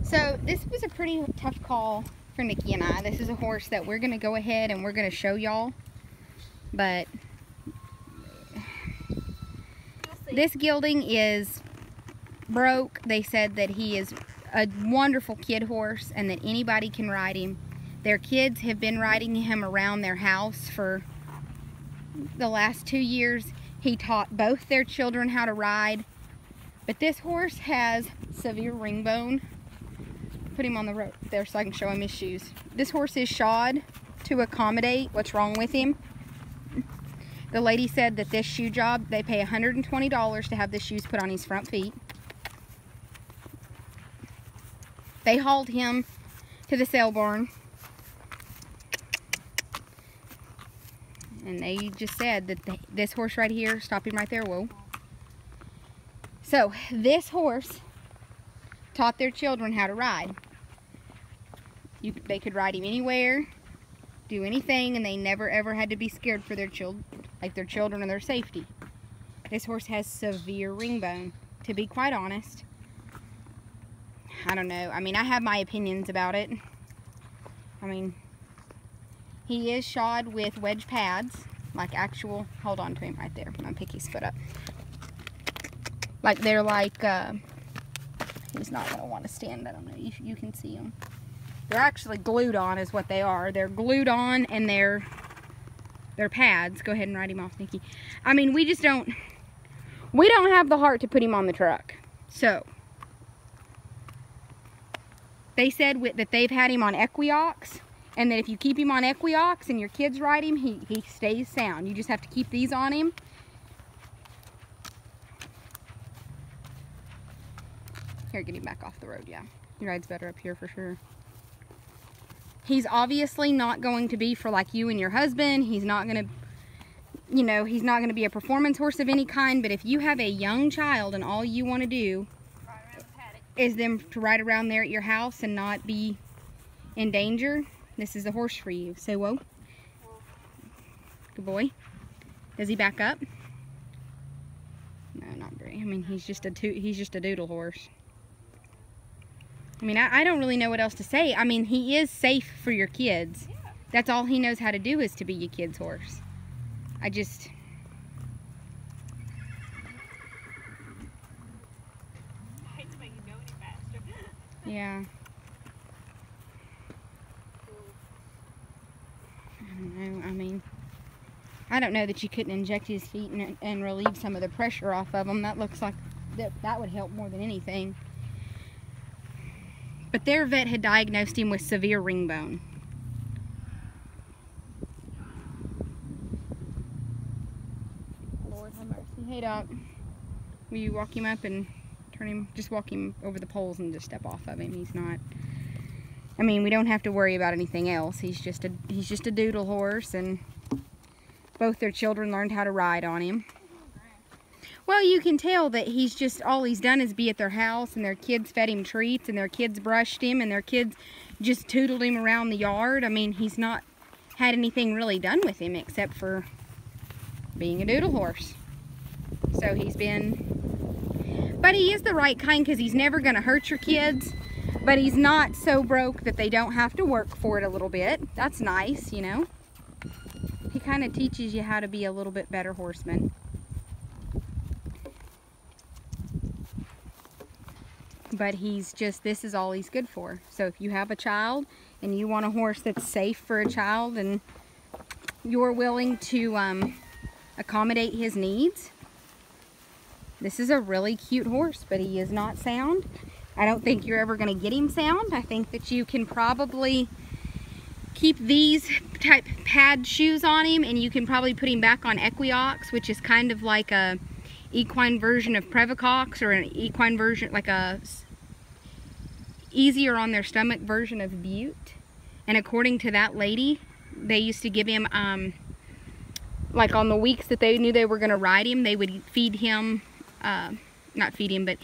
So this was a pretty tough call for Nikki and I. This is a horse that we're going to go ahead and we're going to show y'all. But this gelding is broke. They said that he is a wonderful kid horse and that anybody can ride him. Their kids have been riding him around their house for the last 2 years. He taught both their children how to ride. But this horse has severe ring bone. Put him on the road there so I can show him his shoes. This horse is shod to accommodate what's wrong with him. The lady said that this shoe job, they pay $120 to have the shoes put on his front feet. They hauled him to the sale barn. And they just said that this horse right here, stop him right there, whoa. So, this horse taught their children how to ride. They could ride him anywhere, do anything, and they never ever had to be scared for their children or their safety. This horse has severe ring bone. To be quite honest, I don't know. I mean, I have my opinions about it. I mean, he is shod with wedge pads, like actual, hold on to him right there. I'm gonna pick his foot up. Like they're like, he's not gonna want to stand, I don't know, you can see him. They're actually glued on is what they are. They're glued on and they're pads. Go ahead and ride him off, Nikki. I mean, we don't have the heart to put him on the truck. So, they said that they've had him on Equiox, and that if you keep him on Equiox and your kids ride him, he stays sound. You just have to keep these on him. Here, get him back off the road, yeah. He rides better up here for sure. He's obviously not going to be for like you and your husband. He's not going to, you know, he's not going to be a performance horse of any kind. But if you have a young child and all you want to do is them to ride around there at your house and not be in danger, this is the horse for you. Say whoa. Good boy. Does he back up? No, not very. I mean, he's just a doodle horse. I mean, I don't really know what else to say. I mean, he is safe for your kids. Yeah. That's all he knows how to do, is to be your kid's horse. I just... Yeah. I don't know. I mean, I don't know that you couldn't inject his feet and relieve some of the pressure off of them. That looks like that would help more than anything. But their vet had diagnosed him with severe ring bone. Lord have mercy. Hey, Doc. Will you walk him up and turn him, just walk him over the poles and just step off of him. He's not, I mean, we don't have to worry about anything else. He's just a doodle horse, and both their children learned how to ride on him. Well, you can tell that he's just, all he's done is be at their house, and their kids fed him treats, and their kids brushed him, and their kids just tootled him around the yard. I mean, he's not had anything really done with him except for being a doodle horse. So he's been, but he is the right kind, because he's never going to hurt your kids, but he's not so broke that they don't have to work for it a little bit. That's nice, you know. He kind of teaches you how to be a little bit better horseman. But he's just, this is all he's good for. So if you have a child and you want a horse that's safe for a child and you're willing to accommodate his needs, this is a really cute horse. But he is not sound. I don't think you're ever going to get him sound. I think that you can probably keep these type pad shoes on him, and you can probably put him back on Equiox, which is kind of like a equine version of Previcox, or an equine version, like a easier on their stomach version of Butte. And according to that lady, they used to give him, like on the weeks that they knew they were going to ride him, they would feed him, not feed him, but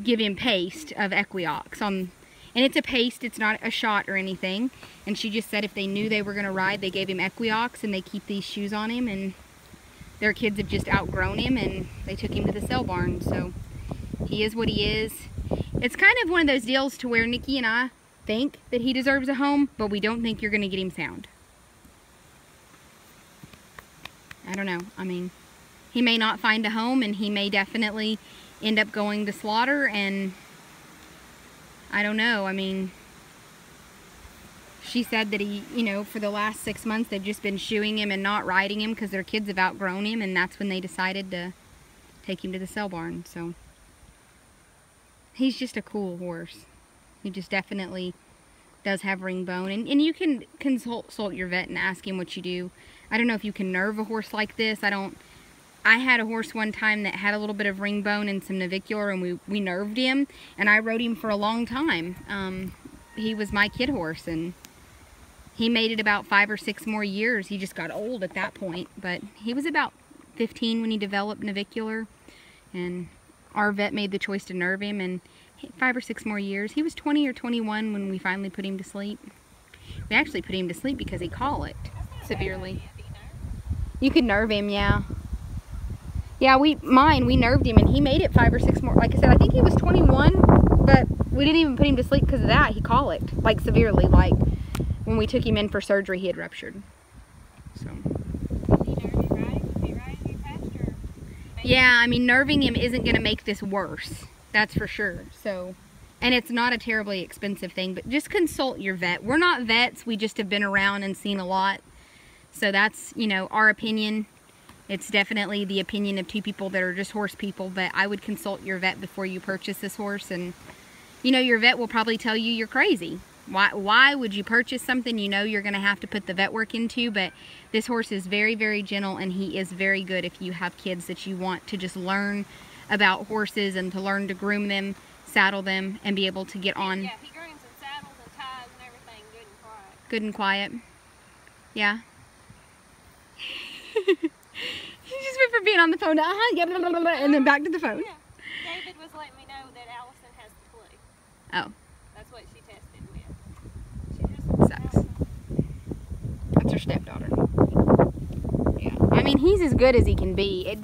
give him paste of Equiox. And it's a paste, it's not a shot or anything. And she just said if they knew they were going to ride, they gave him Equiox, and they keep these shoes on him, and their kids have just outgrown him, and they took him to the sale barn. So he is what he is. It's kind of one of those deals to where Nikki and I think that he deserves a home, but we don't think you're going to get him sound. I don't know. I mean, he may not find a home, and he may definitely end up going to slaughter, and I don't know. I mean, she said that he, you know, for the last 6 months they've just been shoeing him and not riding him because their kids have outgrown him, and that's when they decided to take him to the sale barn. So he's just a cool horse. He just definitely does have ring bone, and you can consult your vet and ask him what you do. I don't know if you can nerve a horse like this. I had a horse one time that had a little bit of ring bone and some navicular, and we nerved him, and I rode him for a long time. He was my kid horse, and he made it about 5 or 6 more years. He just got old at that point, but he was about 15 when he developed navicular, and our vet made the choice to nerve him, and 5 or 6 more years. He was 20 or 21 when we finally put him to sleep. We actually put him to sleep because he colicked severely. You could nerve him, yeah. Yeah, we nerved him, and he made it 5 or 6 more. Like I said, I think he was 21, but we didn't even put him to sleep because of that. He colicked, like severely, like when we took him in for surgery, he had ruptured. So. Yeah, I mean, nerving him isn't going to make this worse. That's for sure. So, and it's not a terribly expensive thing, but just consult your vet. We're not vets. We just have been around and seen a lot. So that's, you know, our opinion. It's definitely the opinion of 2 people that are just horse people, but I would consult your vet before you purchase this horse. And, you know, your vet will probably tell you you're crazy. Why would you purchase something you know you're going to have to put the vet work into? But this horse is very, very gentle, and he is very good if you have kids that you want to just learn about horses and to learn to groom them, saddle them, and be able to get on. Yeah, he grooms and saddles and ties and everything good and quiet. Good and quiet. Yeah. She just went from being on the phone to, and then back to the phone. Yeah. David was letting me know that Allison has the flu. Oh. That's what she tested with. She just Sucks. That's her stepdaughter. Yeah. I mean, he's as good as he can be.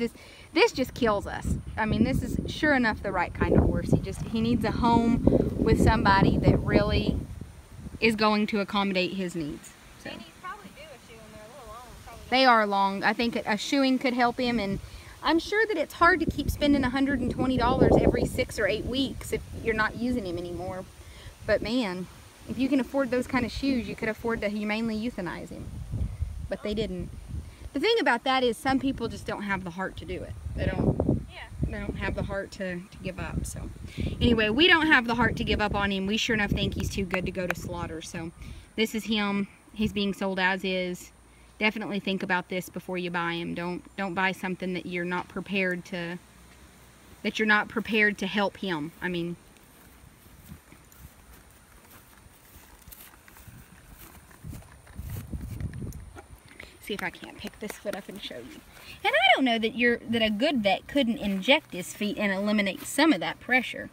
This just kills us. I mean, this is sure enough the right kind of horse. He needs a home with somebody that really is going to accommodate his needs. So. And he's probably due a shoe, and they're a little long. Probably they are long. I think a shoeing could help him, and I'm sure that it's hard to keep spending $120 every 6 or 8 weeks if you're not using him anymore. But man, if you can afford those kind of shoes, you could afford to humanely euthanize him. But they didn't. The thing about that is some people just don't have the heart to do it. They don't have the heart to give up. So anyway, we don't have the heart to give up on him. We sure enough think he's too good to go to slaughter. So this is him. He's being sold as is. Definitely think about this before you buy him. Don't buy something that you're not prepared to help him. I mean, see if I can't pick this foot up and show you. And I don't know that a good vet couldn't inject his feet and eliminate some of that pressure.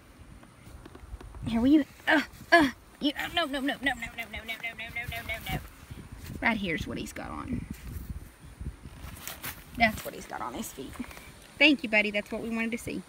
Here, will you? No. Right here's what he's got on. That's what he's got on his feet. Thank you, buddy. That's what we wanted to see.